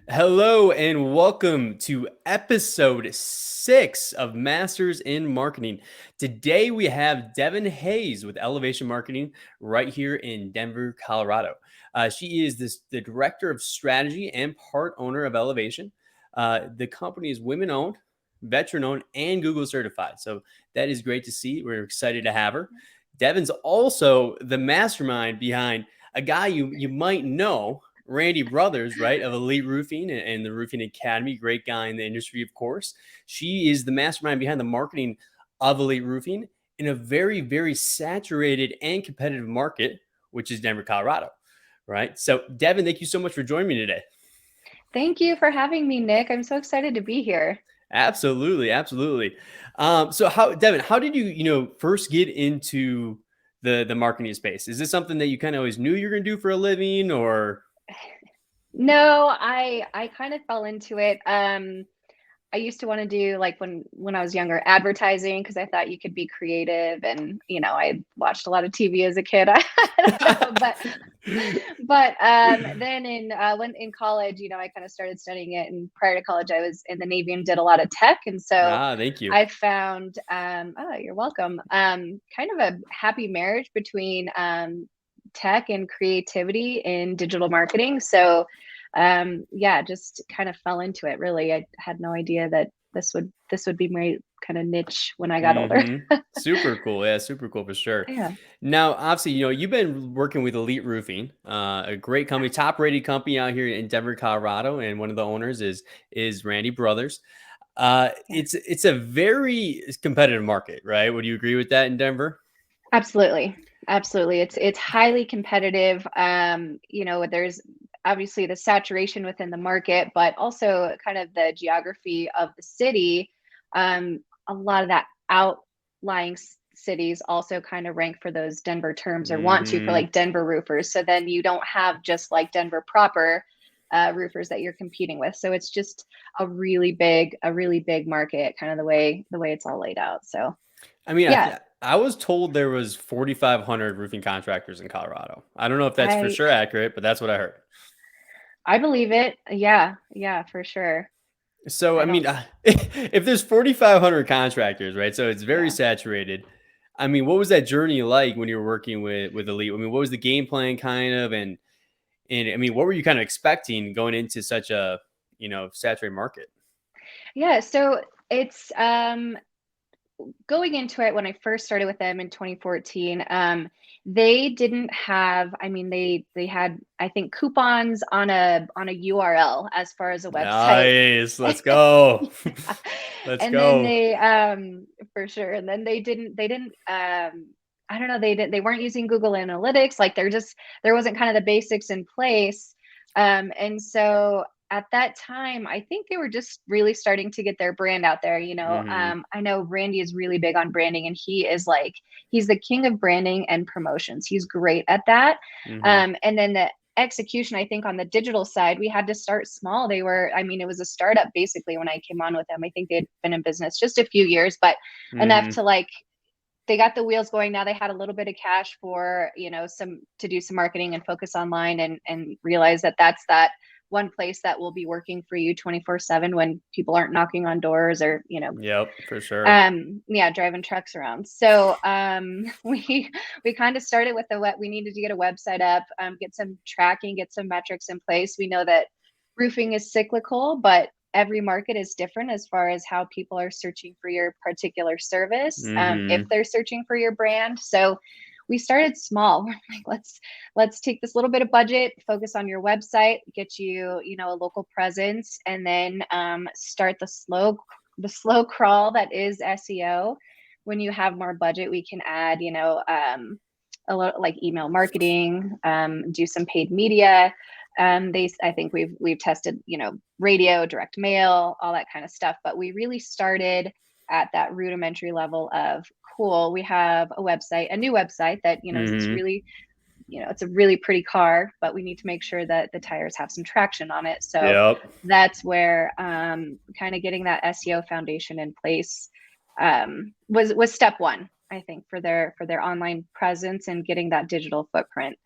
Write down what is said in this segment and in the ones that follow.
Hello and welcome to episode 6 of Masters in Marketing. Today we have Devin Hayes with Elevation Marketing right here in Denver, Colorado. She is the director of strategy and part owner of Elevation. The company is women owned, veteran owned, and Google certified. So that is great to see. We're excited to have her. Devin's also the mastermind behind a guy you might know, Randy Brothers, right, of Elite Roofing and the Roofing Academy. Great guy in the industry, of course. She is the mastermind behind the marketing of Elite Roofing in a very, very saturated and competitive market, which is Denver, Colorado, right? So, Devin, thank you so much for joining me today. Thank you for having me, Nick. I'm so excited to be here. Absolutely, absolutely. Devin, how did you first get into the marketing space? Is this something that you kind of always knew you were going to do for a living, or? No, I kind of fell into it. I used to want to do like when I was younger, advertising because I thought you could be creative, and I watched a lot of TV as a kid. But then when in college, I kind of started studying it. And prior to college, I was in the Navy and did a lot of tech, and so Thank you. I found oh, you're welcome. Kind of a happy marriage between tech and creativity in digital marketing. So yeah, just kind of fell into it. Really, I had no idea that this would be my kind of niche when I got older. Super cool. Yeah, super cool for sure. Yeah. Now, obviously, you've been working with Elite Roofing, a great company, top rated company out here in Denver, Colorado, and one of the owners is Randy Brothers. Yeah. It's a very competitive market, right? Would you agree with that in Denver? Absolutely. Absolutely. It's highly competitive. There's obviously the saturation within the market, but also kind of the geography of the city. A lot of that outlying cities also kind of rank for those Denver terms or want to for Hmm. like Denver roofers. So then you don't have just like Denver proper roofers that you're competing with. So it's just a really big market, kind of the way it's all laid out. So I mean, yeah, I was told there was 4,500 roofing contractors in Colorado. I don't know if that's for I sure accurate, but that's what I heard. I believe it. Yeah, yeah, for sure. So, I I mean, don't, if there's 4,500 contractors, right? So it's very yeah. saturated. I mean, what was that journey like when you were working with Elite? I mean, what was the game plan kind of, and I mean, what were you kind of expecting going into such a saturated market? Yeah, so it's going into it when I first started with them in 2014. They didn't have, I mean, they had, I think, coupons on a URL as far as a website. Nice, let's go, Yeah. let's And then go. they for sure. And then they didn't I don't know, they weren't using Google Analytics. Like there wasn't kind of the basics in place. And so at that time, I think they were just really starting to get their brand out there. Hmm. I know Randy is really big on branding, and he's the king of branding and promotions. He's great at that. Hmm. And then the execution, I think, on the digital side, we had to start small. I mean, it was a startup basically when I came on with them. I think they'd been in business just a few years, but enough Hmm. to like they got the wheels going. Now they had a little bit of cash for some to do some marketing and focus online, and realize that that's that one place that will be working for you 24/7 when people aren't knocking on doors or Yep, for sure. yeah, driving trucks around. So we kind of started with we needed to get a website up, get some tracking, get some metrics in place. We know that roofing is cyclical, but every market is different as far as how people are searching for your particular service, if Hmm. they're searching for your brand. So we started small. We're like, let's take this little bit of budget, focus on your website, get you a local presence, and then start the slow crawl that is SEO. When you have more budget, we can add, a lot like email marketing, do some paid media. I think we've tested, radio, direct mail, all that kind of stuff. But we really started at that rudimentary level of cool. We have a new website that is Hmm. really it's a really pretty car, but we need to make sure that the tires have some traction on it. So Yep. that's where kind of getting that SEO foundation in place was step one, I think, for their online presence and getting that digital footprint.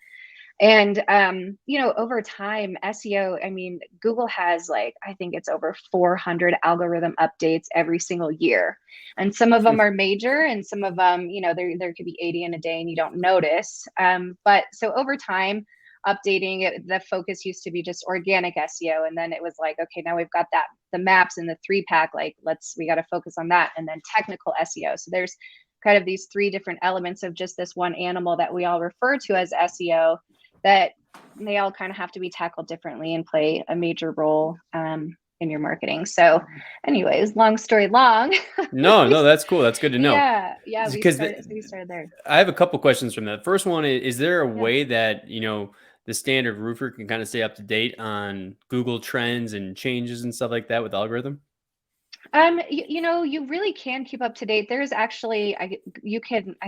And over time, SEO, I mean, Google has like, I think it's over 400 algorithm updates every single year. And some of them are major, and some of them, there could be 80 in a day and you don't notice. But so over time, updating it, the focus used to be just organic SEO. And then it was like, okay, now we've got the maps and the 3-pack, like we got to focus on that. And then technical SEO. So there's kind of these 3 different elements of just this one animal that we all refer to as SEO, that they all kind of have to be tackled differently and play a major role in your marketing. So anyways, long story long. No, that's cool. That's good to know. Yeah. We Because started there. I have a couple questions from that. First one is there a Yeah. way that, the standard roofer can kind of stay up to date on Google trends and changes and stuff like that with the algorithm? You really can keep up to date. There's actually, I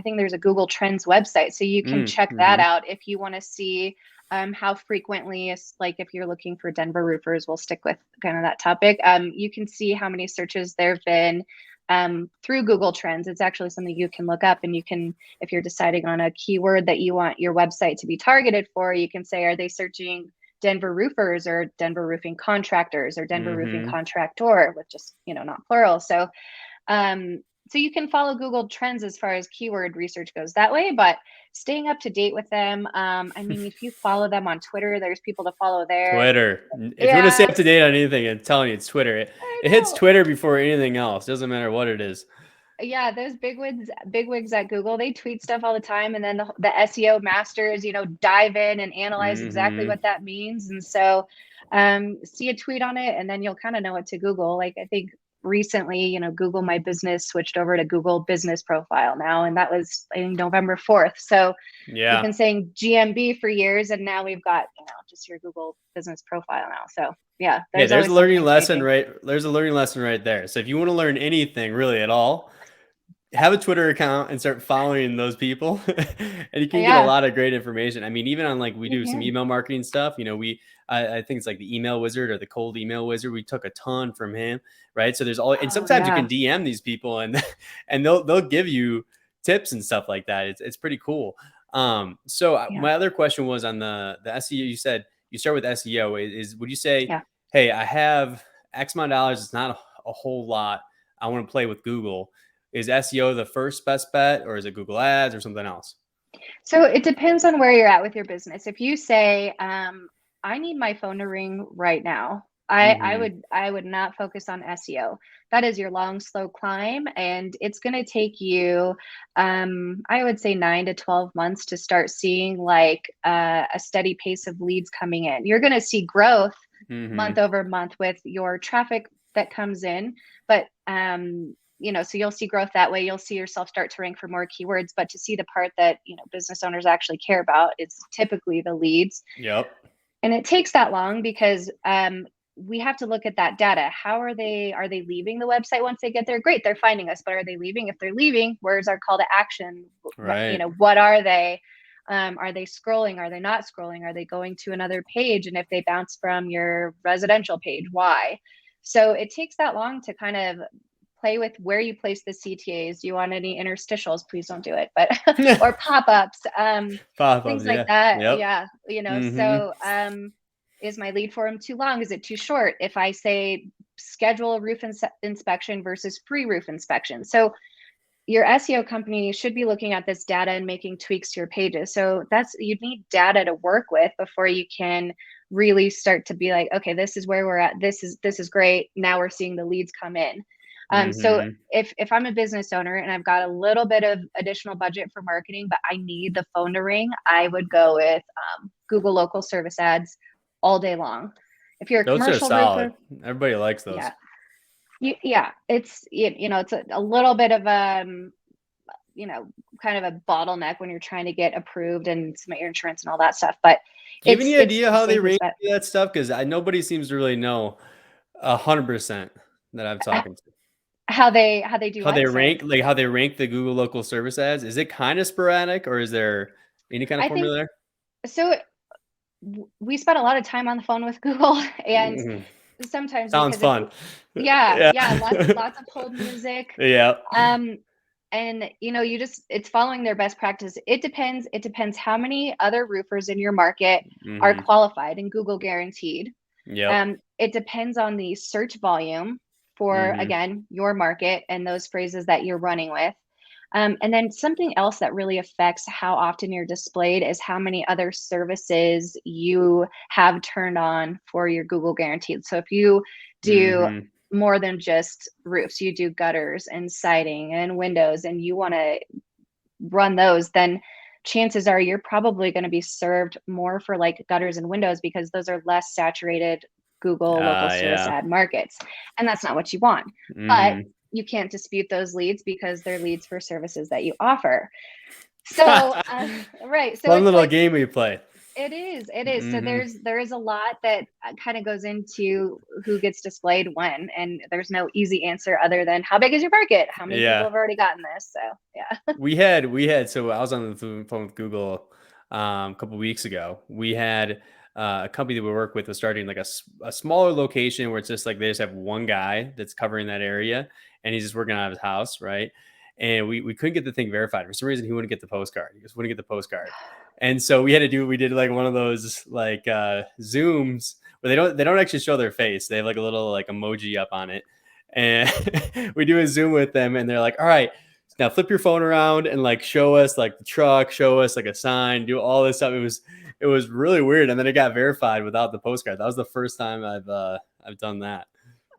think there's a Google Trends website, so you can check that out if you want to see how frequently, like if you're looking for Denver roofers, we'll stick with kind of that topic. You can see how many searches there have been through Google Trends. It's actually something you can look up, and you can, if you're deciding on a keyword that you want your website to be targeted for, you can say, are they searching Denver roofers or Denver roofing contractors or Denver roofing contractor, with just, not plural. So, so you can follow Google Trends as far as keyword research goes that way, but staying up to date with them. I mean, if you follow them on Twitter, there's people to follow there. Twitter. If you want to stay Yeah, up to date on anything, I'm telling you, it's Twitter. It I hits know. Twitter before anything else. Doesn't matter what it is. Yeah, those bigwigs at Google, they tweet stuff all the time, and then the SEO masters, dive in and analyze exactly what that means. And so, see a tweet on it, and then you'll kind of know what to Google. Like, I think recently, Google My Business switched over to Google Business Profile now, and that was, I think, November 4th. So we've been saying GMB for years, and now we've got, just your Google Business Profile now. So yeah, There's a always learning something lesson, changing. right? There's a learning lesson right there. So if you want to learn anything really at all, have a Twitter account and start following those people and you can get a Yeah, lot of great information. I mean, even on like we you do some can. email marketing stuff, I think it's like the email wizard or the cold email wizard. We took a ton from him, right? So there's all, and Oh sometimes you yeah, can DM these people and and they'll give you tips and stuff like that. It's pretty cool. So yeah, my other question was on the SEO. You said you start with SEO. Is would you say, yeah. hey, I have X amount of dollars. It's not a whole lot. I want to play with Google. Is SEO the first best bet, or is it Google Ads or something else? So it depends on where you're at with your business. If you say, I need my phone to ring right now, I would not focus on SEO. That is your long, slow climb, and it's going to take you, I would say 9 to 12 months to start seeing like a steady pace of leads coming in. You're going to see growth month over month with your traffic that comes in, but so you'll see growth that way. You'll see yourself start to rank for more keywords, but to see the part that, business owners actually care about is typically the leads. Yep. And it takes that long because we have to look at that data. How are they leaving the website once they get there? Great, they're finding us, but are they leaving? If they're leaving, where's our call to action? Right. What are they? Are they scrolling? Are they not scrolling? Are they going to another page? And if they bounce from your residential page, why? So it takes that long to kind of play with where you place the CTAs. Do you want any interstitials? Please don't do it, but or pop-ups, Pop-ups, things like yeah. that. Yep. Yeah, so is my lead form too long? Is it too short? If I say schedule a roof inspection versus free roof inspection. So your SEO company should be looking at this data and making tweaks to your pages. So you need data to work with before you can really start to be like, okay, this is where we're at. This is great. Now we're seeing the leads come in. So if I'm a business owner and I've got a little bit of additional budget for marketing, but I need the phone to ring, I would go with Google local service ads all day long. If you're a Those are commercial solid. roofer, Everybody likes those. yeah, it's it's a little bit of kind of a bottleneck when you're trying to get approved and submit your insurance and all that stuff. But Do you have any it's idea the how they safest rank bet. that stuff? Because nobody seems to really know 100% that I'm talking to. How they do How they what? rank, Sorry. like how they rank the Google local service ads. Is it kind of sporadic, or is there any kind of I think formula there? so. We spent a lot of time on the phone with Google, and Mhm. sometimes Sounds because if fun. yeah, Yeah. yeah, lots of hold music. Yeah. Um, And it's following their best practice. It depends how many other roofers in your market are Mm-hmm. qualified and Google guaranteed. Yep. It depends on the search volume for, Mm-hmm. again, your market and those phrases that you're running with. And then something else that really affects how often you're displayed is how many other services you have turned on for your Google guaranteed. So if you do Mm-hmm. more than just roofs, you do gutters and siding and windows, and you want to run those, then chances are you're probably going to be served more for like gutters and windows because those are less saturated Google local service Yeah. ad markets. And that's not what you want. But Mm-hmm. you can't dispute those leads because they're leads for services that you offer. So, right. So Fun it's little like, game we play. it is. So Mm-hmm. there is a lot that kind of goes into who gets displayed when, and there's no easy answer other than how big is your market? How many people Yeah. have already gotten this? So yeah. We had so I was on the phone with Google a couple weeks ago. We had a company that we work with was starting like a smaller location where it's just like they just have one guy that's covering that area and he's just working out of his house, right? And we couldn't get the thing verified. For some reason, he wouldn't get the postcard. He just wouldn't get the postcard. And so we did like one of those like Zooms where they don't actually show their face. They have like a little like emoji up on it. And we do a Zoom with them and they're like, all right, now flip your phone around and like show us like the truck, show us like a sign, do all this stuff. It was really weird. And then it got verified without the postcard. That was the first time I've done that.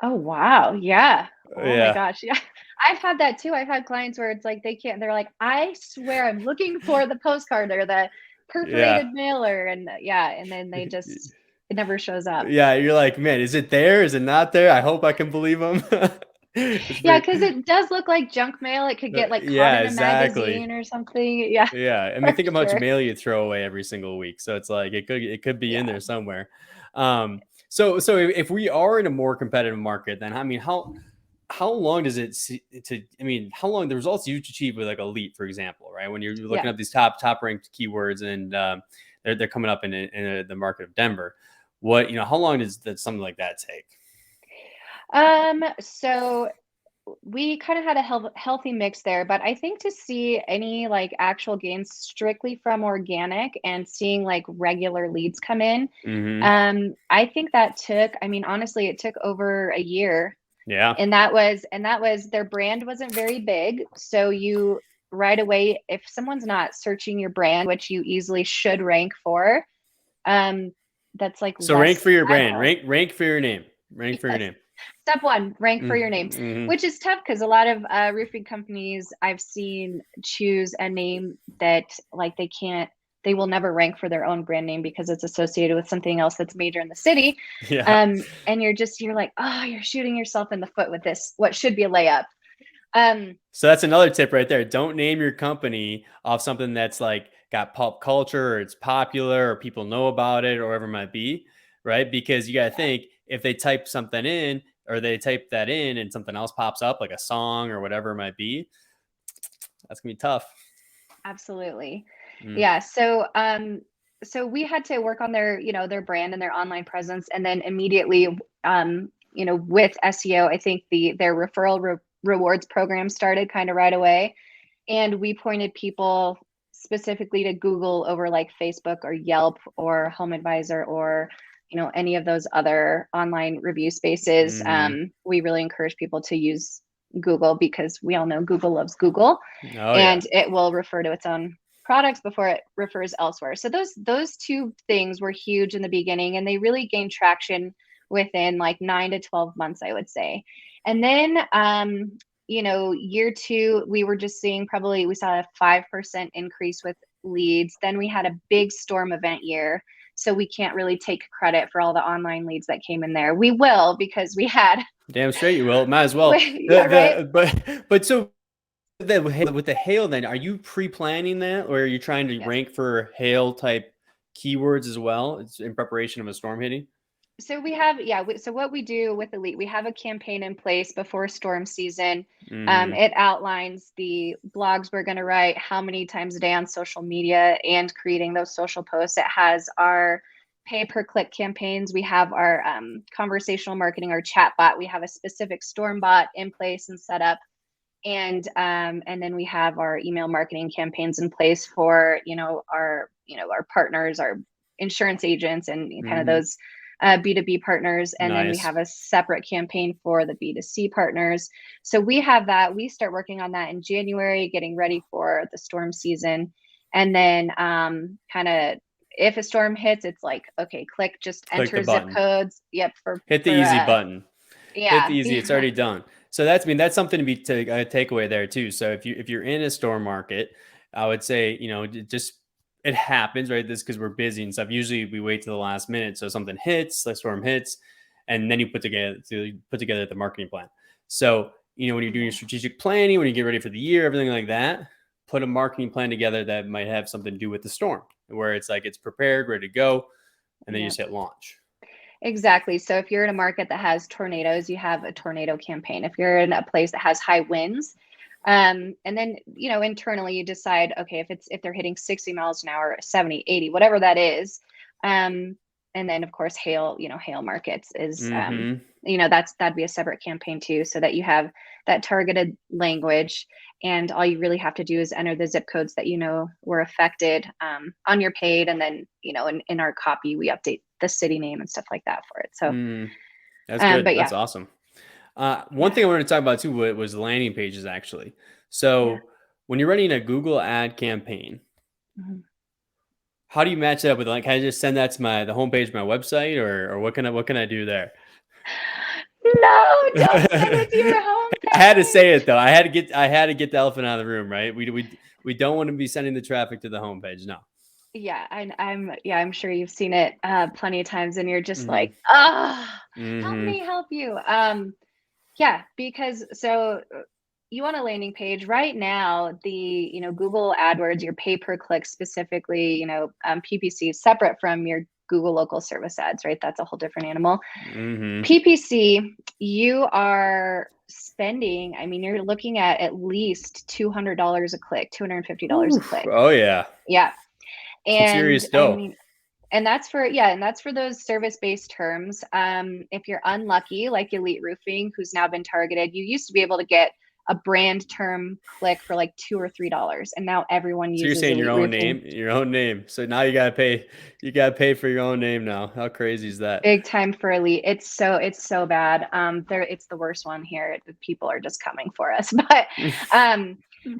Oh, wow. Yeah. Oh my Yeah. gosh. Yeah. I've had that too. I've had clients where it's like they can't, they're like, I swear I'm looking for the postcard or the Yeah. perforated mailer. And yeah. And then it never shows up. Yeah. You're like, man, is it there? Is it not there? I hope I can believe them. It's Yeah. pretty, Cause it does look like junk mail. It could get like caught yeah, in a exactly. magazine or something. Yeah, Yeah, I for mean, think how much sure. mail you throw away every single week. So it's like it could be in Yeah. there somewhere. So if we are in a more competitive market, then I mean, how long does it I mean, how long the results you achieve with like Elite, for example, right? When you're looking Yeah. up these top ranked keywords and they're coming up in the market of Denver. How long does that something like that take? So we kind of had a healthy mix there, but I think to see any like actual gains strictly from organic and seeing like regular leads come in, Mm-hmm. I think that took, I mean, honestly, it took over a year, Yeah. and that was their brand wasn't very big. So you right away, if someone's not searching your brand, which you easily should rank for, um, that's like So rank less, for your I don't brand. know. Rank for your name. Rank for your Yes. name. Step one, rank for your name, Mm-hmm. which is tough because a lot of roofing companies I've seen choose a name that like they will never rank for their own brand name because it's associated with something else that's major in the city. Yeah. And you're like, oh, you're shooting yourself in the foot with this, what should be a layup. Um, So that's another tip right there. Don't name your company off something that's like got pop culture or it's popular or people know about it or whatever it might be, right? Because you got to yeah, think if they type something in or they type that in and something else pops up like a song or whatever it might be, that's gonna be tough. absolutely. Mm. Yeah. So we had to work on their brand and their online presence, and then immediately, with SEO, I think their referral rewards program started kind of right away, and we pointed people specifically to Google over like Facebook or Yelp or Home Advisor or any of those other online review spaces. Hmm. We really encourage people to use Google because we all know Google loves Google, Oh yeah. and it will refer to its own products before it refers elsewhere. So those two things were huge in the beginning, and they really gained traction within like 9 to 12 months, I would say. And then year two, we were just seeing, probably we saw a 5% increase with leads. Then we had a big storm event year. So we can't really take credit for all the online leads that came in there. We will, because we had Damn straight you will. Might as well. yeah, right. But so with the hail, then are you pre-planning that, or are you trying to Yes. rank for hail type keywords as well? It's in preparation of a storm hitting. So we have, yeah. So what we do with Elite, we have a campaign in place before storm season. Hmm. It outlines the blogs we're going to write, how many times a day on social media, and creating those social posts. It has our pay per click campaigns. We have our conversational marketing, our chat bot. We have a specific storm bot in place and set up, And then we have our email marketing campaigns in place for, our partners, our insurance agents, and kind of those B2B partners. And then we Nice. have a separate campaign for the B2C partners. So we have that. We start working on that in January, getting ready for the storm season. And then kind of, if a storm hits, it's like, okay, just Click the enter zip button. codes. Yep. Hit the easy button. Hit the Yeah. easy. It's already done. So that's something to be takeaway there too. So if you're in a storm market, I would say just it happens, right? This because we're busy and stuff. Usually we wait to the last minute, so something hits, the storm hits, and then you put together the marketing plan. So when you're doing your strategic planning, when you get ready for the year, everything like that, put a marketing plan together that might have something to do with the storm, where it's like it's prepared, ready to go, and then you just hit launch. Exactly. So if you're in a market that has tornadoes, you have a tornado campaign. If you're in a place that has high winds, and then internally you decide, okay, if they're hitting 60 miles an hour, 70, 80, whatever that is, and then of course hail markets is that'd be a separate campaign too, so that you have that targeted language, and all you really have to do is enter the zip codes that were affected on your paid, and then in our copy we update the city name and stuff like that for it. So that's good. but That's yeah. awesome. One thing I wanted to talk about too was landing pages actually. So when you're running a Google ad campaign, how do you match that up with, like, can I just send that to the homepage of my website, or what can I do there? No, don't send it to your I had to say homepage. it though. I had to get the elephant out of the room, right? We don't want to be sending the traffic to the homepage. No. Yeah, I'm sure you've seen it plenty of times, and you're just Mm-hmm. like, help Mm-hmm. me help you. Because you want a landing page right now. The Google AdWords, your pay per click specifically, PPC is separate from your Google local service ads, right? That's a whole different animal. Mm-hmm. PPC, you are spending, you're looking at least $200 a click, $250 a click. Oh yeah. Yeah. Some And serious dough. and that's for those service-based terms. If you're unlucky, like Elite Roofing, who's now been targeted, you used to be able to get a brand term click for like $2 or $3, and now everyone So you're uses saying Elite Roofing. your own name. So now you gotta pay for your own name now. How crazy is that? Big time for Elite. It's so bad. It's the worst one here. People are just coming for us. But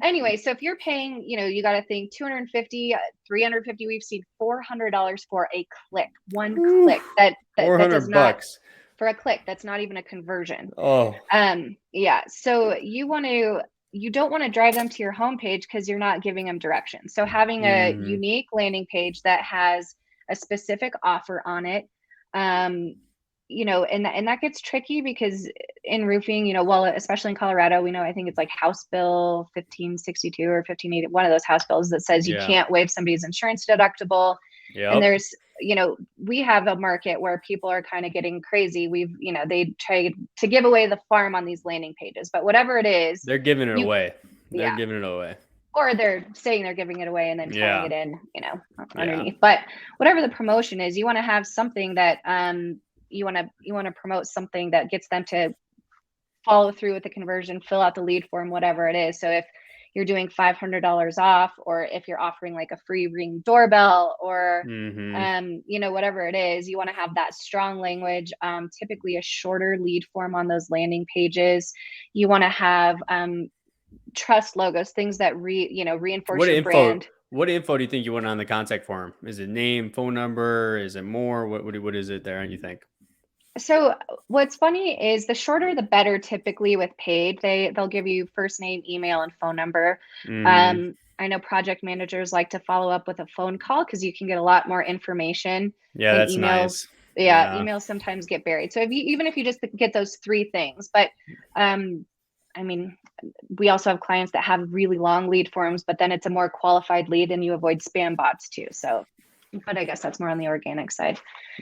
anyway, so if you're paying, you got to think 250, 350, we've seen $400 for a click, one click that does not, $400. for a click, that's not even a conversion. Oh. Yeah. So you don't want to drive them to your homepage because you're not giving them directions. So having a unique landing page that has a specific offer on it, and that gets tricky because in roofing, especially in Colorado, we know, I think it's like House Bill 1562 or 1580, one of those House bills that says you can't waive somebody's insurance deductible. Yep. And there's, we have a market where people are kind of getting crazy. They try to give away the farm on these landing pages, but whatever it is, they're giving it away. They're giving it away. Or they're saying they're giving it away and then tying it in, underneath. But whatever the promotion is, you want to have something that you want to promote something that gets them to follow through with the conversion, fill out the lead form, whatever it is. So if you're doing $500 off, or if you're offering like a free Ring doorbell, or whatever it is, you want to have that strong language. Typically a shorter lead form on those landing pages. You want to have trust logos, things that reinforce your brand. What info do you think you want on the contact form? Is it name, phone number? Is it more? What is it there, you think? So what's funny is the shorter the better. Typically with paid, they'll give you first name, email, and phone number. I know project managers like to follow up with a phone call because you can get a lot more information than that's emails. Nice. Emails sometimes get buried. So even if you just get those three things, but we also have clients that have really long lead forms, but then it's a more qualified lead and you avoid spam bots too. So, but I guess that's more on the organic side.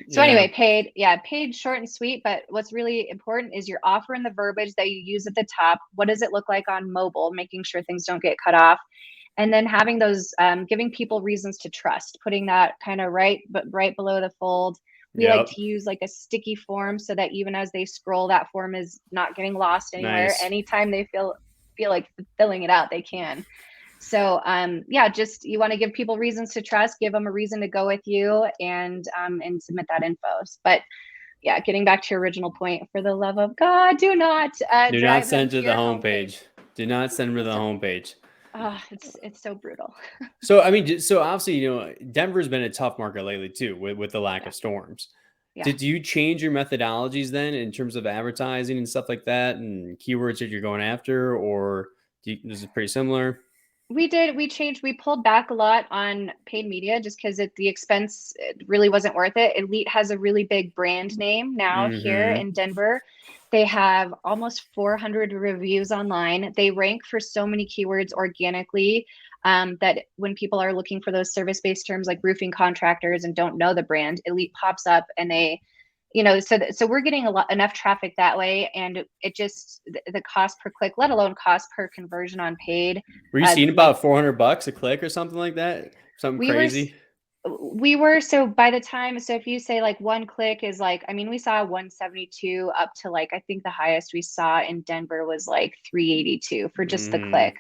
So anyway, paid, short and sweet. But what's really important is your offer and the verbiage that you use at the top. What does it look like on mobile? Making sure things don't get cut off. And then having those, giving people reasons to trust, putting that kind of right below the fold. We like to use like a sticky form so that even as they scroll, that form is not getting lost anywhere. Nice. Anytime they feel feel like filling it out, they can. So yeah, just you want to give people reasons to trust, give them a reason to go with you, and submit that info. But yeah, getting back to your original point, for the love of God, do not Do not drive them send to to the your homepage. homepage. Do not send to the So, homepage. it's so brutal. So I mean, so obviously, Denver's been a tough market lately too, with the lack Yeah, of storms. yeah. Did you change your methodologies then in terms of advertising and stuff like that, and keywords that you're going after, or is it pretty similar? We did. We changed. We pulled back a lot on paid media just because the expense, it really wasn't worth it. Elite has a really big brand name now here Mm-hmm. in Denver. They have almost 400 reviews online. They rank for so many keywords organically, that when people are looking for those service-based terms like roofing contractors and don't know the brand, Elite pops up, and they, so we're getting enough traffic that way, and it just the cost per click, let alone cost per conversion on paid. Were you seeing When about $400 a click or something like that? Something we were crazy? so by the time, so if you say like one click is like, I mean, we saw 172 up to like, I think the highest we saw in Denver was like 382 for just the Mm-hmm. click.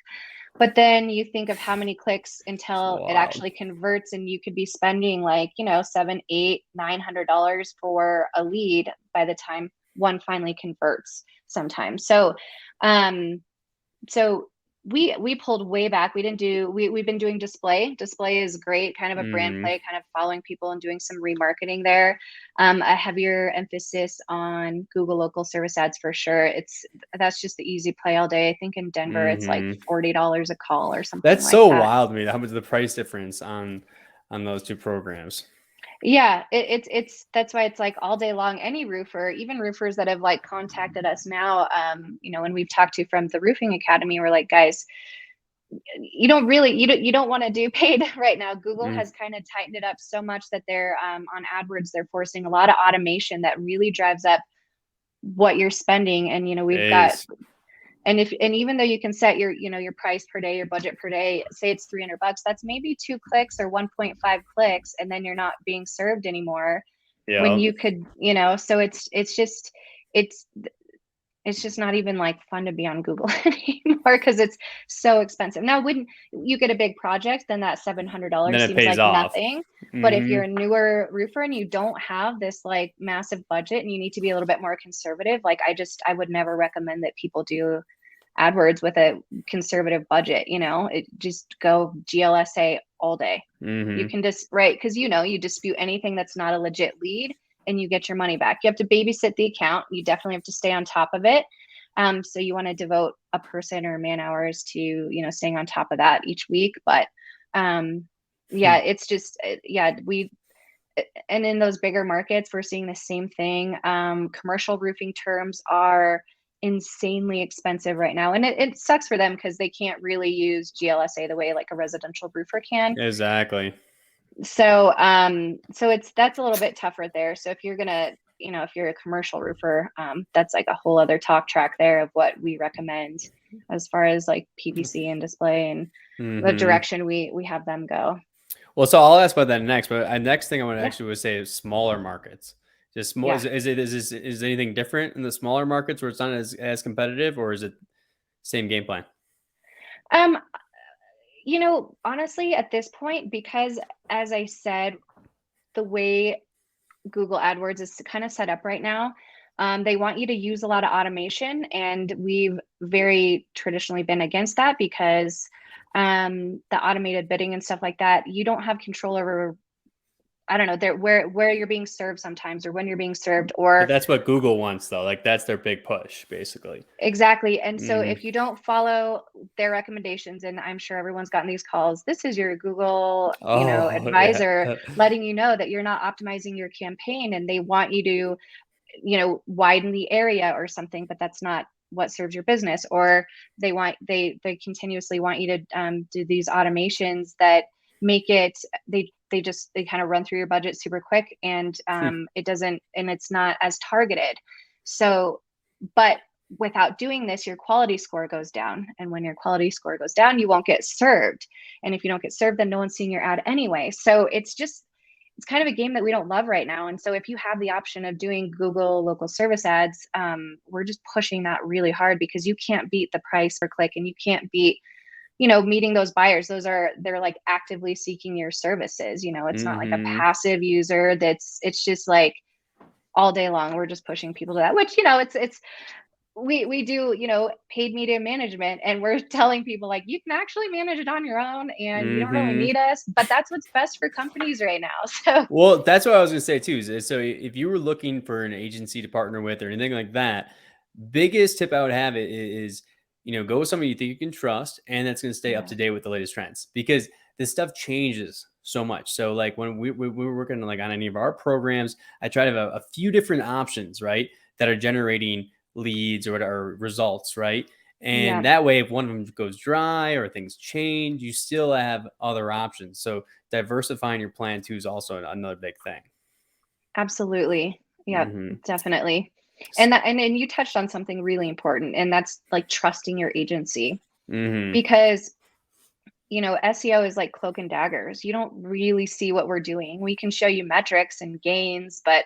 But then you think of how many clicks It's until it wild. actually converts, and you could be spending like, $7, $8, $900 for a lead by the time one finally converts sometimes. Um, so we pulled way back. We didn't do we've been doing display. Display is great, kind of a brand Mm-hmm. play, kind of following people and doing some remarketing there. A heavier emphasis on Google local service ads for sure. That's just the easy play all day. I think in Denver it's like Mm-hmm. $40 a call or something That's like so that. wild to me. How much the price difference on those two programs? Yeah, it's that's why it's like all day long. Any roofer, even roofers that have like contacted us now, when we've talked to from the roofing academy, we're like, guys, you don't want to do paid right now. Google Mm. has kind of tightened it up so much that they're on AdWords, they're forcing a lot of automation that really drives up what you're spending. And we've got, Is and even though you can set your price per day, your budget per day, say it's $300, that's maybe 2 clicks or 1.5 clicks, and then you're not being served anymore when yeah. you could, so it's it's just not even like fun to be on Google anymore because it's so expensive. Now, when you get a big project, then that Then $700 it seems pays like off. nothing. But if Mm-hmm. you're a newer roofer and you don't have this like massive budget and you need to be a little bit more conservative, like I would never recommend that people do AdWords with a conservative budget. It just go GLSA all day. You Mm-hmm. can just, right, because you dispute anything that's not a legit lead and you get your money back. You have to babysit the account. You definitely have to stay on top of it. So you want to devote a person or man hours to staying on top of that each week. But yeah, it's just yeah, and in those bigger markets, we're seeing the same thing. Commercial roofing terms are insanely expensive right now, and it sucks for them because they can't really use GLSA the way like a residential roofer can. Exactly. So that's a little bit tougher there. So if you're gonna, if you're a commercial roofer, that's like a whole other talk track there of what we recommend as far as like PPC and display and the Mm-hmm. direction we have them go. Well, so I'll ask about that next, but next thing I want to Yeah, actually would say is smaller markets. Just more, yeah. is anything different in the smaller markets where it's not as competitive, or is it same game plan? Um, honestly, at this point, because as I said, the way Google AdWords is kind of set up right now, they want you to use a lot of automation, and we've very traditionally been against that because the automated bidding and stuff like that, you don't have control over. I don't know there where you're being served sometimes, or when you're being served, But or that's what Google wants, though. Like that's their big push, basically. exactly. And so Mm-hmm. if you don't follow their recommendations, and I'm sure everyone's gotten these calls, this is your Google, Oh yeah. advisor letting you know that you're not optimizing your campaign, and they want you to, widen the area or something, but that's not what serves your business. Or they continuously want you to do these automations that make it, they kind of run through your budget super quick, and it doesn't, and it's not as targeted. So, but without doing this, your quality score goes down, and when your quality score goes down, you won't get served, and if you don't get served, then no one's seeing your ad anyway. So it's kind of a game that we don't love right now. And so if you have the option of doing Google local service ads, we're just pushing that really hard, because you can't beat the price per click, and you can't beat, meeting those buyers. They're like actively seeking your services. It's not like a passive user it's just like all day long we're just pushing people to that, which, it's we do, paid media management, and we're telling people like, you can actually manage it on your own and you don't really need us, but that's what's best for companies right now. So Well, that's what I was gonna say too. So if you were looking for an agency to partner with or anything like that, biggest tip I would have is, go with somebody you think you can trust and that's gonna stay up yeah, to date with the latest trends, because this stuff changes so much. So like when we were working like on any of our programs, I try to have a few different options, right? That are generating leads or results, right? yeah, And that way, if one of them goes dry or things change, you still have other options. So diversifying your plan too is also another big thing. absolutely. Yeah, Mhm. definitely. And then you touched on something really important, and that's like trusting your agency, Mhm. because SEO is like cloak and daggers. You don't really see what we're doing. We can show you metrics and gains, but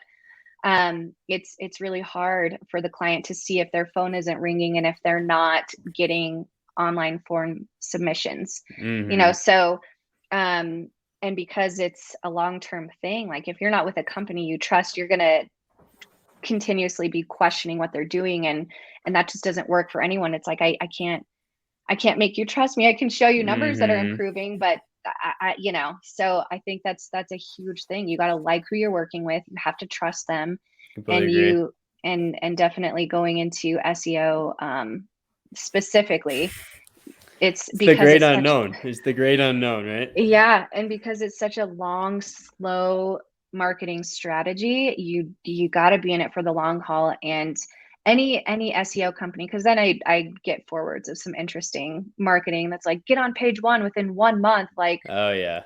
it's really hard for the client to see if their phone isn't ringing and if they're not getting online form submissions. Mhm. So and because it's a long-term thing, like if you're not with a company you trust, you're gonna continuously be questioning what they're doing, and that just doesn't work for anyone. It's like I can't make you trust me. I can show you numbers that are Mhm. improving, but so I think that's a huge thing. You got to like who you're working with. You have to trust them, Completely and agree. you and definitely going into SEO specifically, it's It's the because great it's such unknown. It's the great unknown, right? yeah, and because it's such a long, slow marketing strategy, you got to be in it for the long haul. And any SEO company, because then I get forwards of some interesting marketing that's like, get on page one within 1 month, like. Oh yeah.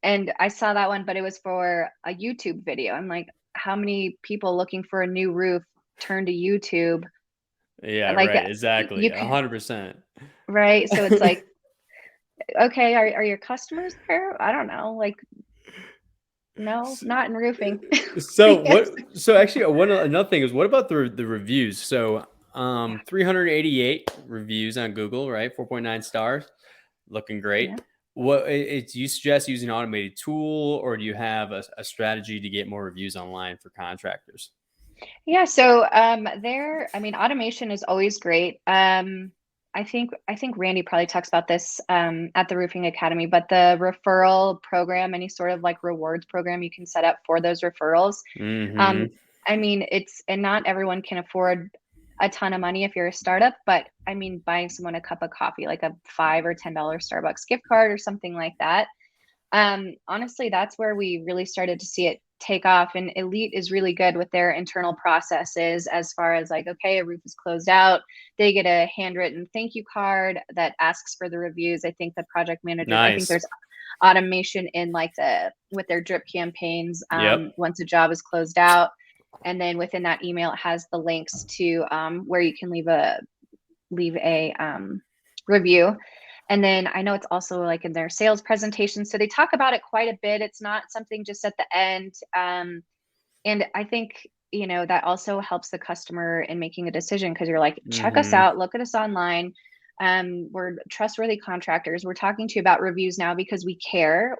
And I saw that one, but it was for a YouTube video. I'm like, how many people looking for a new roof turn to YouTube? Yeah, Like, right. Exactly. you can, 100%. right? So it's like, okay, are your customers there? I don't know. Like, no, not in roofing. So Yes. what? So actually, one another thing is, what about the reviews? So, Yeah. 388 reviews on Google, right? 4.9 stars, looking great. Yeah. Do you suggest using an automated tool, or do you have a strategy to get more reviews online for contractors? Yeah. So there, I mean, automation is always great. I think Randy probably talks about this at the Roofing Academy, but the referral program, any sort of like rewards program you can set up for those referrals. Um, Mm-hmm. I mean, and not everyone can afford a ton of money if you're a startup, but I mean, buying someone a cup of coffee, like a $5 or $10 Starbucks gift card or something like that. Honestly, that's where we really started to see it take off. And Elite is really good with their internal processes as far as like, okay, a roof is closed out. They get a handwritten thank you card that asks for the reviews. I think the project managers, I think Nice. there's automation in like with their drip campaigns Yep. once a job is closed out. And then within that email, it has the links to where you can leave a review. And then I know it's also like in their sales presentation. So they talk about it quite a bit. It's not something just at the end. And I think, that also helps the customer in making a decision, because you're like, check us Mm-hmm. out, look at us online. We're trustworthy contractors. We're talking to you about reviews now because we care.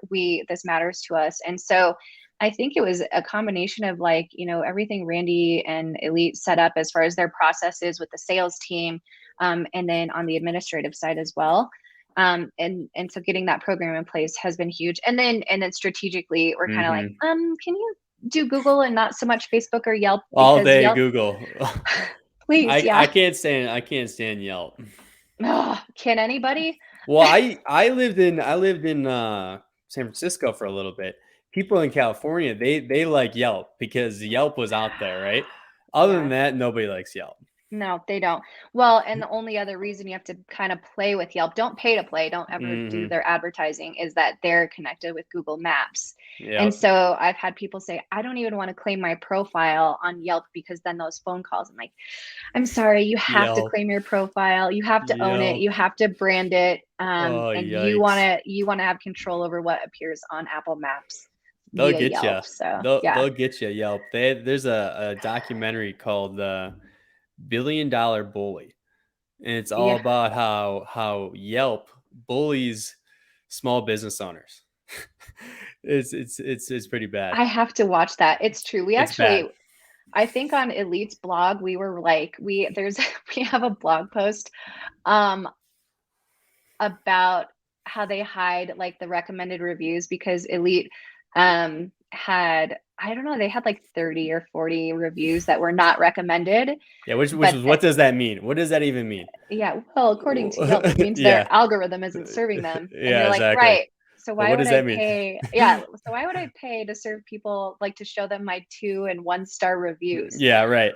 This matters to us. And so I think it was a combination of like, everything Randy and Elite set up as far as their processes with the sales team, and then on the administrative side as well. And so getting that program in place has been huge. And then strategically, we're kind of like, Mm-hmm. can you do Google and not so much Facebook or Yelp? All Because day Yelp, Google. please, I yeah. can't stand Yelp. Oh, can anybody? Well, I lived in San Francisco for a little bit. People in California, they like Yelp because Yelp was out there, right? Other than Yeah. that, nobody likes Yelp. No, they don't. Well, and the only other reason you have to kind of play with Yelp, don't pay to play, don't ever do Mhm. their advertising, is that they're connected with Google Maps. And Yep. so I've had people say, I don't even want to claim my profile on Yelp because then those phone calls. I'm like, I'm sorry, you have to Yelp. claim your profile, you have to own it, Yelp. you have to brand it, Oh, and you want yikes. to you want to have control over what appears on Apple Maps. They'll via get you. Yelp. So yeah, They'll get you. Yelp. There's a documentary called Billion Dollar Bully, and it's all yeah, about how Yelp bullies small business owners. It's pretty bad. I have to watch that. It's true. We It's bad. actually, I think on Elite's blog, we were like, there's we have a blog post um about how they hide like the recommended reviews because Elite had, I don't know, they had like 30 or 40 reviews that were not recommended. Yeah, which But was what does that mean? What does that even mean? yeah, well, according to Yelp, it means their Yeah. algorithm isn't serving them. And Yeah, you're like, exactly. right. So But why what would does I that mean? pay? Yeah. So why would I pay to serve people, like to show them my 2 and 1 star reviews? Yeah, right.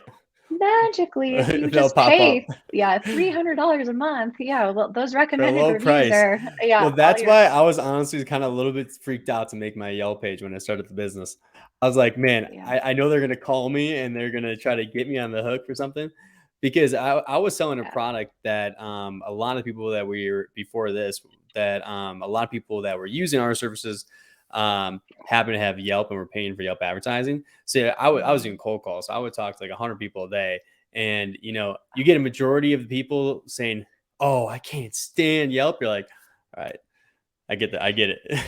Magically, if you They'll just pop up pay, yeah, $300 a month, yeah, well, those for a recommended low reviews price. are, yeah, Well, all that's your, why I was honestly kind of a little bit freaked out to make my Yelp page when I started the business. I was like, man, yeah, I know they're gonna call me and they're gonna try to get me on the hook for something because I was selling a yeah. product that a lot of people that we were before this that a lot of people that were using our services happen to have Yelp and were paying for Yelp advertising. So I was Mhm. doing cold calls. So I would talk to like 100 people a day, and you get a majority of the people saying, "Oh, I can't stand Yelp." You're like, "All right, I get that. I get it."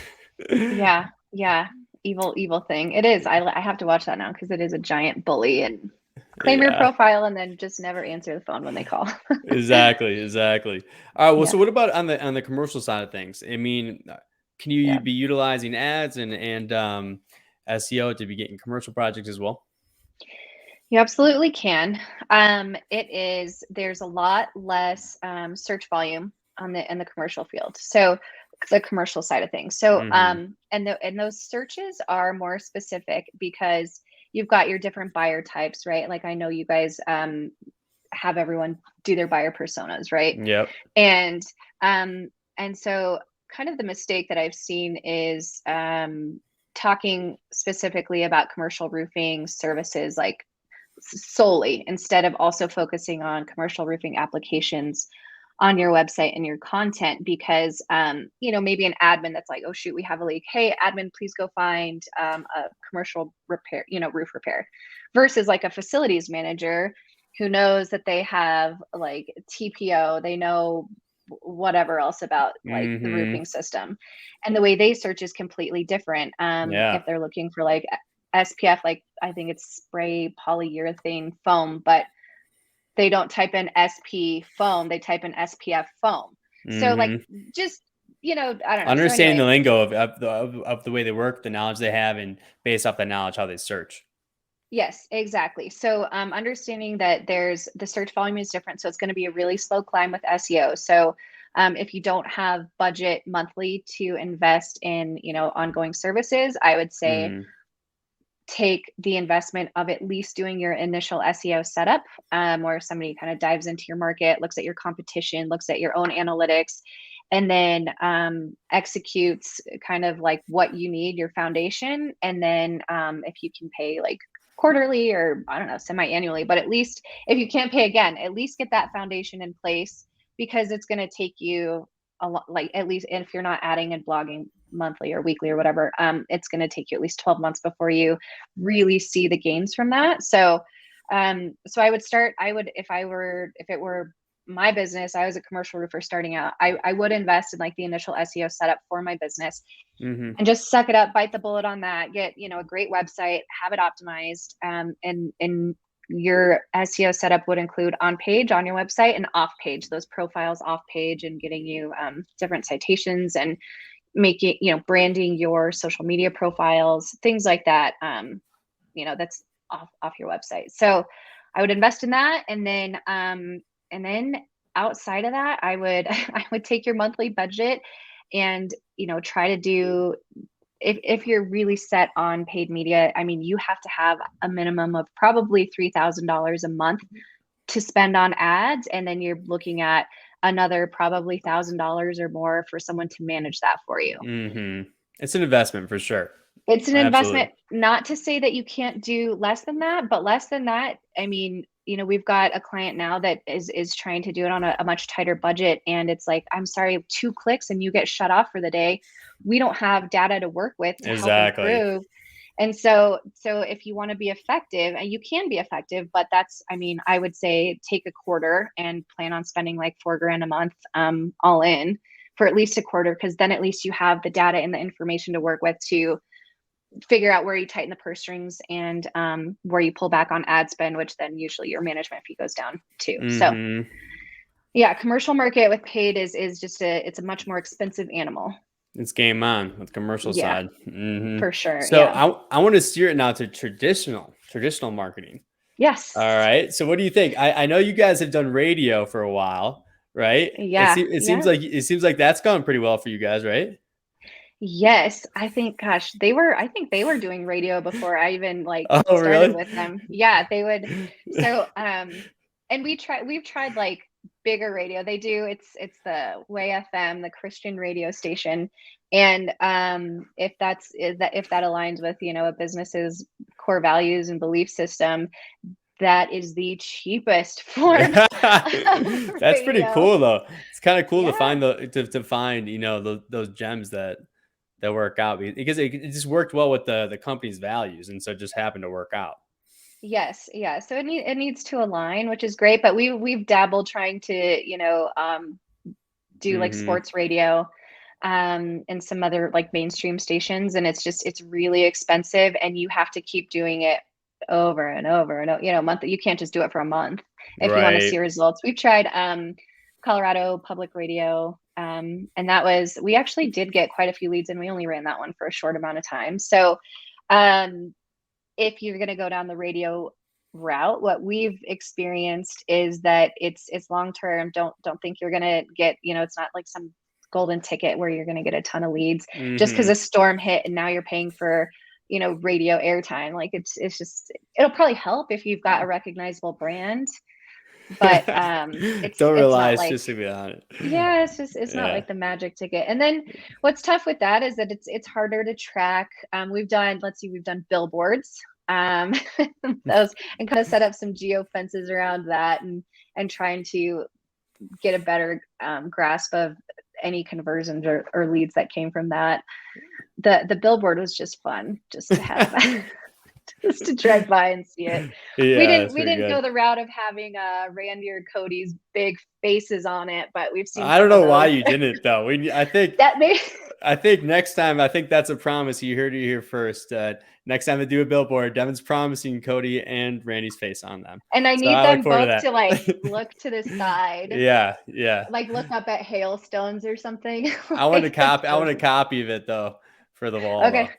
Yeah, yeah. Evil, evil thing. It is. I have to watch that now because it is a giant bully and claim your Yeah, profile and then just never answer the phone when they call. exactly, exactly. All right. Well, Yeah, so what about on the commercial side of things? I mean, can you yeah. be utilizing ads and SEO to be getting commercial projects as well? You absolutely can. There's a lot less search volume on the in the commercial field. So the commercial side of things. So Hmm. and those searches are more specific because you've got your different buyer types, right? Like I know you guys have everyone do their buyer personas, right? Yep. And um and so kind of the mistake that I've seen is talking specifically about commercial roofing services like solely instead of also focusing on commercial roofing applications on your website and your content because maybe an admin that's like, oh shoot, we have a leak, hey admin, please go find a commercial repair, roof repair, versus like a facilities manager who knows that they have like TPO, they know whatever else about like the Hmm. roofing system, and the way they search is completely different. If Yeah. they're looking for like SPF, like I think it's spray polyurethane foam, but they don't type in SP foam, they type in SPF foam. So like Hmm. just, I don't know. So Understanding the anyway, lingo of the way they work, the knowledge they have, and based off that knowledge, how they search. yes, exactly. So understanding that there's the search volume is different. So it's going to be a really slow climb with SEO. So if you don't have budget monthly to invest in, ongoing services, I would say Mm. take the investment of at least doing your initial SEO setup, where somebody kind of dives into your market, looks at your competition, looks at your own analytics, and then executes kind of like what you need, your foundation. And then if you can pay like quarterly or I don't know, semi annually, but at least if you can't pay again, at least get that foundation in place because it's going to take you a lot, like at least if you're not adding and blogging monthly or weekly or whatever, it's going to take you at least 12 months before you really see the gains from that. So I would start, if it were my business, I was a commercial roofer starting out, I would invest in like the initial SEO setup for my business Mhm. and just suck it up, bite the bullet on that, get, a great website, have it optimized. And your SEO setup would include on page on your website and off page, those profiles off page and getting you different citations and making, branding your social media profiles, things like that. That's off your website. So I would invest in that. And then outside of that, I would I would take your monthly budget and, try to do, if you're really set on paid media, I mean, you have to have a minimum of probably $3,000 a month to spend on ads. And then you're looking at another probably $1,000 or more for someone to manage that for you. Mhm. It's an investment for sure. It's an Absolutely. investment, not to say that you can't do less than that, but less than that, I mean, we've got a client now that is trying to do it on a much tighter budget. And it's like, I'm sorry, 2 clicks and you get shut off for the day. We don't have data to work with to help Exactly. improve. And so if you want to be effective, and you can be effective, but I would say take a quarter and plan on spending like $4,000 a month, all in for at least a quarter. Cause then at least you have the data and the information to work with to figure out where you tighten the purse strings and where you pull back on ad spend, which then usually your management fee goes down too. So Mm-hmm. yeah, commercial market with paid is just it's a much more expensive animal. It's game on with the commercial Yeah, side. Mm-hmm. for sure. So Yeah. I want to steer it now to traditional marketing. All Yes. right. So what do you think? I know you guys have done radio for a while, right? Yeah. It seems Yeah. like that's gone pretty well for you guys, right? Yes. I think, gosh, I think they were doing radio before I even like Oh, started really? with them. Yeah, they would. So, and we've tried like bigger radio. It's the Way FM, the Christian radio station. And if that aligns with, a business's core values and belief system, that is the cheapest form of That's pretty radio. cool, though. It's kind of cool to Yeah. find to find those gems that work out because it just worked well with the company's values, and so it just happened to work out. Yes, yeah. So it needs to align, which is great. But we've dabbled trying to, do like Hmm. sports radio, and some other like mainstream stations, and it's really expensive, and you have to keep doing it over and over and month. You can't just do it for a month if you want to Right. see results. We've tried Colorado Public Radio, and we actually did get quite a few leads, and we only ran that one for a short amount of time. So. Um, if you're going to go down the radio route, what we've experienced is that it's long term. Don't think you're going to get, it's not like some golden ticket where you're going to get a ton of leads just because Hmm. a storm hit and now you're paying for, radio airtime. Like it's just, it'll probably help if you've got a recognizable brand, but Don't it's rely not like, exclusively on it. yeah, it's not Yeah. like the magic ticket. And then what's tough with that is that it's harder to track. We've done billboards, um, those, and kind of set up some geo fences around that, and trying to get a better grasp of any conversions or leads that came from that. The billboard was just fun, just to have just to drive by and see it. We Yeah, didn't that's we pretty didn't good. go the route of having Randy or Cody's big faces on it, but we've seen I don't some of know why those. you didn't though. That may I think next time, I think that's a promise. You heard it here first. Next time I do a billboard, Devin's promising Cody and Randy's face on them. and I So need I look them forward to both to like that. look to the side, Yeah, yeah. like look up at hailstones or something. I want to Like that's copy. I want a perfect. copy of it though for the wall Okay. though.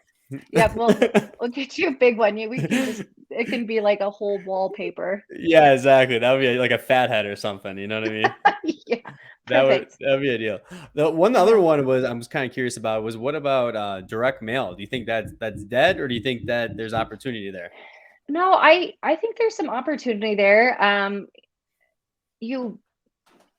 Yep. We'll get you a big one. We can just it can be like a whole wallpaper. Yeah, exactly. That would be like a fat head or something. You know what I mean? Yeah. Perfect. That would be a deal. The one other Yeah. one was I was kind of curious about was what about direct mail? Do you think that's dead, or do you think that there's opportunity there? No, I think there's some opportunity there. You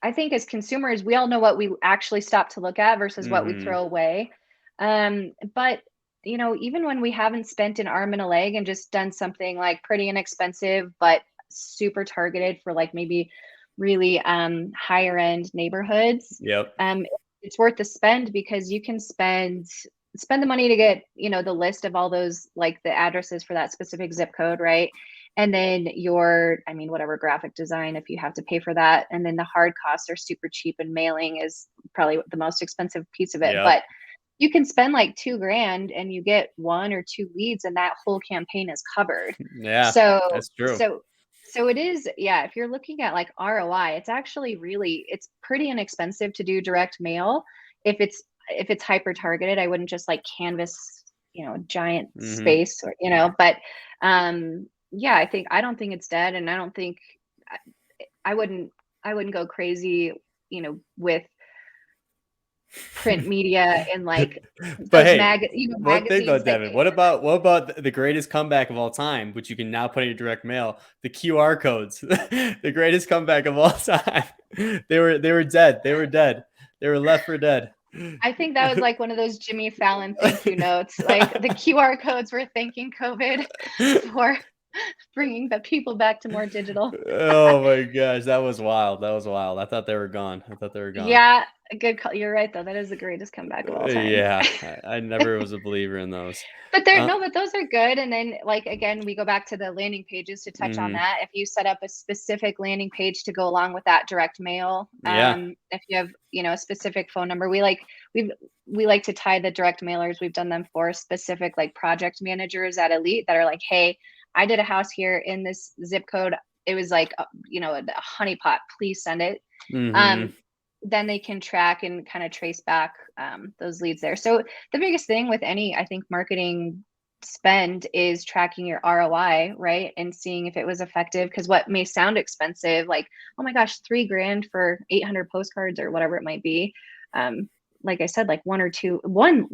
I think as consumers, we all know what we actually stop to look at versus what we Hmm. throw away. But even when we haven't spent an arm and a leg and just done something like pretty inexpensive but super targeted for like maybe really higher end neighborhoods, Yep. um, it's worth the spend because you can spend the money to get the list of all those like the addresses for that specific zip code, right? And then whatever graphic design if you have to pay for that, and then the hard costs are super cheap, and mailing is probably the most expensive piece of it. Yep. But you can spend like 2 grand and you get 1 or 2 leads and that whole campaign is covered. Yeah, So that's true. so so it is, yeah, if you're looking at like ROI, it's pretty inexpensive to do direct mail. If it's hyper targeted, I wouldn't just like canvas, a giant Hmm. space, or but yeah, I don't think it's dead, and I don't think I, I wouldn't go crazy, with print media and like But those hey, one thing though, magazines that Devin, came from it. what about the greatest comeback of all time, which you can now put in your direct mail, the QR codes, the greatest comeback of all time. They were dead. They were dead. They were left for dead. I think that was like one of those Jimmy Fallon thank you notes. Like the QR codes were thanking COVID for. bringing the people back to more digital. Oh my gosh, that was wild. That was wild. I thought they were gone. I thought they were gone. Yeah, a good call. You're right though. That is the greatest comeback of all time. Yeah, I never was a believer in those. But they're Uh, no, but those are good. And then like again, we go back to the landing pages to touch on mhm. that. If you set up a specific landing page to go along with that direct mail, Yeah. if you have, a specific phone number, we like to tie the direct mailers. We've done them for specific like project managers at Elite that are like, hey, I did a house here in this zip code. It was like, a honeypot. Please send it. Mhm. Um, then they can track and kind of trace back those leads there. So the biggest thing with any, I think, marketing spend is tracking your ROI, right? And seeing if it was effective. Because what may sound expensive, like, oh my gosh, $3,000 for 800 postcards or whatever it might be. Like I said, like one roof One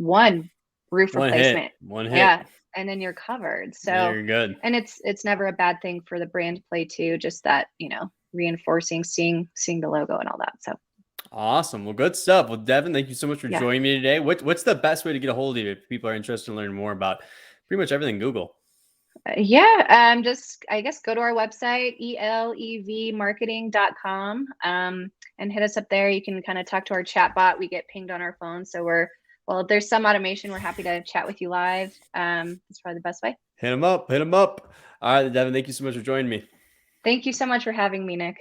hit. replacement. One hit. Yeah. And then you're covered. So, You're good. and it's never a bad thing for the brand play too, just that, reinforcing, seeing the logo and all that. So Awesome. Well, good stuff. Well, Devin, thank you so much for yeah. joining me today. What's the best way to get a hold of you if people are interested in learning more about pretty much everything Google? Yeah, just I guess go to our website, elevmarketing.com, and hit us up there. You can kind of talk to our chat bot. We get pinged on our phone. So if there's some automation, we're happy to chat with you live. It's probably the best way. Hit them up. Hit them up. All right, Devin, thank you so much for joining me. Thank you so much for having me, Nick.